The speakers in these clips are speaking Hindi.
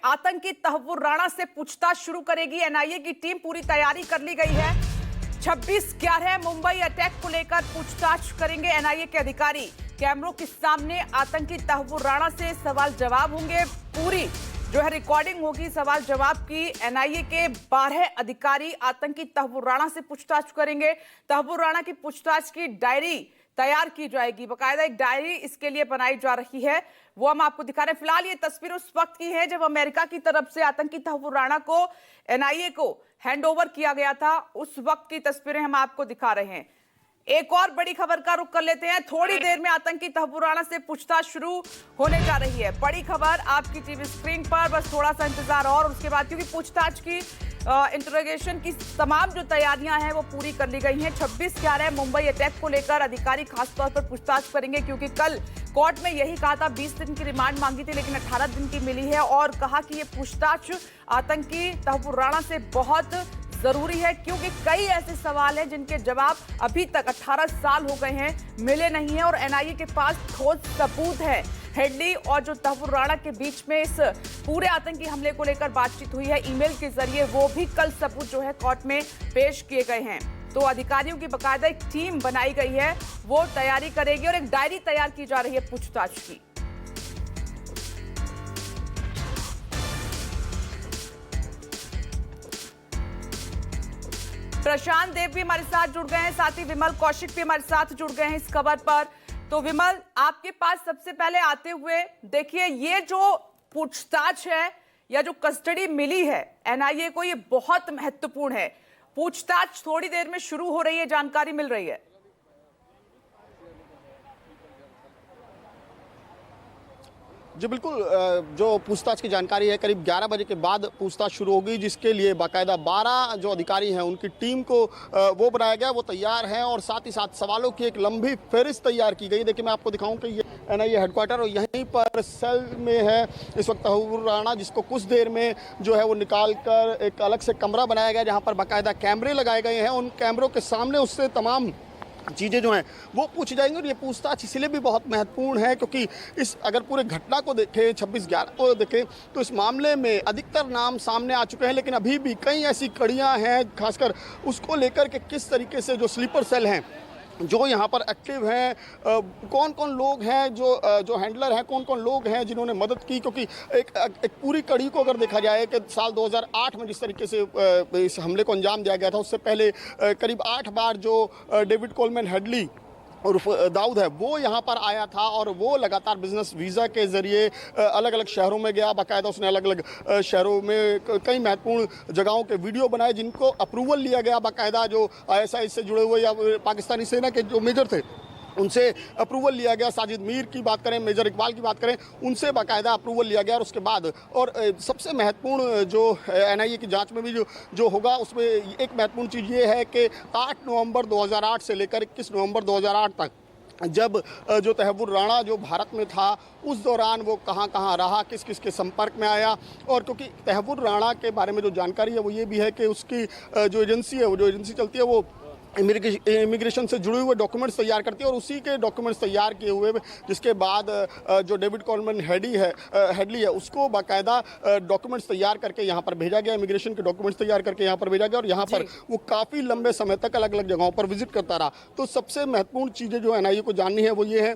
आतंकी तहव्वुर राणा से पूछताछ शुरू करेगी एनआईए की टीम। पूरी तैयारी कर ली गई है। 26/11 मुंबई अटैक को लेकर पूछताछ करेंगे एनआईए के अधिकारी। कैमरों के सामने आतंकी तहव्वुर राणा से सवाल जवाब होंगे। पूरी जो है रिकॉर्डिंग होगी सवाल जवाब की। एनआईए के 12 अधिकारी आतंकी तहव्वुर राणा से पूछताछ करेंगे। तहव्वुर राणा की पूछताछ की डायरी तैयार की जाएगी। बकायदा एक डायरी इसके लिए बनाई जा रही है, वो हम आपको दिखा रहे हैं। फिलहाल ये तस्वीर उस वक्त की है जब अमेरिका की तरफ से आतंकी तहव्वुर राणा को एनआईए को हैंडओवर किया गया था। उस वक्त की तस्वीरें हम आपको दिखा रहे हैं। एक और बड़ी खबर का रुख कर लेते हैं। थोड़ी देर में आतंकी तहव्वुर राणा से पूछताछ शुरू होने जा रही है। बड़ी खबर आपकी टीवी स्क्रीन पर, बस थोड़ा सा इंतजार और उसके बाद, क्योंकि पूछताछ की इंटरोगेशन की तमाम जो तैयारियां हैं वो पूरी कर ली गई हैं। 26/11 मुंबई अटैक को लेकर अधिकारी खासतौर पर पूछताछ करेंगे, क्योंकि कल कोर्ट में यही कहा था 20 दिन की रिमांड मांगी थी, लेकिन 18 दिन की मिली है। और कहा कि ये पूछताछ आतंकी तहव्वुर राणा से बहुत जरूरी है, क्योंकि कई ऐसे सवाल हैं जिनके जवाब अभी तक 18 साल हो गए हैं मिले नहीं है और एनआईए के पास ठोस सबूत है। हेडली और जो तहव्वुर राणा के बीच में इस पूरे आतंकी हमले को लेकर बातचीत हुई है ईमेल के जरिए, वो भी कल सबूत जो है कोर्ट में पेश किए गए हैं। तो अधिकारियों की बकायदा एक टीम बनाई गई है, वो तैयारी करेगी और एक डायरी तैयार की जा रही है पूछताछ की। प्रशांत देव भी हमारे साथ जुड़ गए हैं, साथ ही विमल कौशिक भी हमारे साथ जुड़ गए हैं इस खबर पर। तो विमल, आपके पास सबसे पहले आते हुए देखिए, ये जो पूछताछ है या जो कस्टडी मिली है एनआईए को, ये बहुत महत्वपूर्ण है। पूछताछ थोड़ी देर में शुरू हो रही है, जानकारी मिल रही है। जी बिल्कुल, जो पूछताछ की जानकारी है करीब 11 बजे के बाद पूछताछ शुरू होगी, जिसके लिए बाकायदा 12 जो अधिकारी हैं उनकी टीम को वो बनाया गया, वो तैयार हैं और साथ ही साथ सवालों की एक लंबी फहरिस्त तैयार की गई। देखिए मैं आपको दिखाऊं कि ये एनआईए हेडक्वार्टर और यहीं पर सेल में है इस वक्त तहव्वुर राणा, जिसको कुछ देर में जो है वो निकाल कर एक अलग से कमरा बनाया गया जहाँ पर बाकायदा कैमरे लगाए गए हैं। उन कैमरों के सामने उससे तमाम चीज़ें जो हैं वो पूछी जाएंगी। और ये पूछताछ इसलिए भी बहुत महत्वपूर्ण है क्योंकि इस अगर पूरे घटना को देखें, 26/11 को देखें, तो इस मामले में अधिकतर नाम सामने आ चुके हैं, लेकिन अभी भी कई ऐसी कड़ियां हैं, खासकर उसको लेकर के किस तरीके से जो स्लीपर सेल हैं जो यहाँ पर एक्टिव हैं, कौन कौन लोग हैं जो हैंडलर हैं, कौन कौन लोग हैं जिन्होंने मदद की। क्योंकि एक पूरी कड़ी को अगर देखा जाए कि साल 2008 में जिस तरीके से इस हमले को अंजाम दिया गया था, उससे पहले करीब 8 बार जो डेविड कोलमैन हेडली और दाऊद है वो यहाँ पर आया था और वो लगातार बिजनेस वीज़ा के ज़रिए अलग अलग शहरों में गया। बाकायदा उसने अलग अलग शहरों में कई महत्वपूर्ण जगहों के वीडियो बनाए जिनको अप्रूवल लिया गया। बाकायदा जो आईएसआई से जुड़े हुए या पाकिस्तानी सेना के जो मेजर थे उनसे अप्रूवल लिया गया। साजिद मीर की बात करें, मेजर इकबाल की बात करें, उनसे बाकायदा अप्रूवल लिया गया। और उसके बाद और सबसे महत्वपूर्ण जो एनआईए की जांच में भी जो होगा, उसमें एक महत्वपूर्ण चीज़ ये है कि 8 नवंबर 2008 से लेकर 21 नवंबर 2008 तक जब जो तहव्वुर राणा जो भारत में था, उस दौरान वो कहाँ कहाँ रहा, किस किस के संपर्क में आया। और क्योंकि तहव्वुर राणा के बारे में जो जानकारी है वो ये भी है कि उसकी जो एजेंसी है, वो जो एजेंसी चलती है, वो इमिग्रेशन से जुड़े हुए डॉक्यूमेंट्स तैयार करती है और उसी के डॉक्यूमेंट्स तैयार किए हुए जिसके बाद जो डेविड कोलमैन हेडली है उसको बाकायदा डॉक्यूमेंट्स तैयार करके यहाँ पर भेजा गया, इमिग्रेशन के डॉक्यूमेंट्स तैयार करके यहाँ पर भेजा गया और यहाँ पर वो काफ़ी लंबे समय तक अलग अलग जगहों पर विजिट करता रहा। तो सबसे महत्वपूर्ण चीज़ें जो एनआईए को जाननी है वो ये है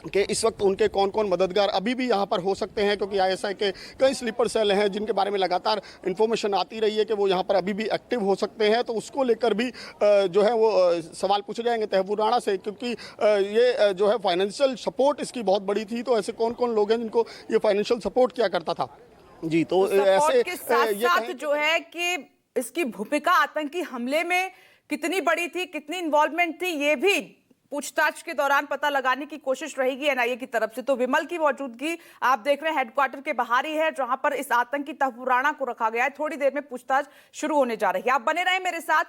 कि इस वक्त उनके कौन कौन मददगार अभी भी यहाँ पर हो सकते हैं, क्योंकि आईएसआई के कई स्लीपर सेल हैं जिनके बारे में लगातार इन्फॉर्मेशन आती रही है कि वो यहाँ पर अभी भी एक्टिव हो सकते हैं। तो उसको लेकर भी जो है वो सवाल पूछे जाएंगे तहव्वुर राणा से, क्योंकि ये जो है फाइनेंशियल सपोर्ट इसकी बहुत बड़ी थी। तो ऐसे कौन कौन लोग हैं जिनको ये फाइनेंशियल सपोर्ट किया करता था। जी, तो ऐसे के साथ जो है कि इसकी भूमिका आतंकी हमले में कितनी बड़ी थी, कितनी इन्वॉल्वमेंट थी, ये भी पूछताछ के दौरान पता लगाने की कोशिश रहेगी एनआईए की तरफ से। तो विमल की मौजूदगी आप देख रहे हैं हेडक्वार्टर के बाहर ही है, जहां पर इस आतंकी तहव्वुर राणा को रखा गया है। थोड़ी देर में पूछताछ शुरू होने जा रही है। आप बने रहें मेरे साथ।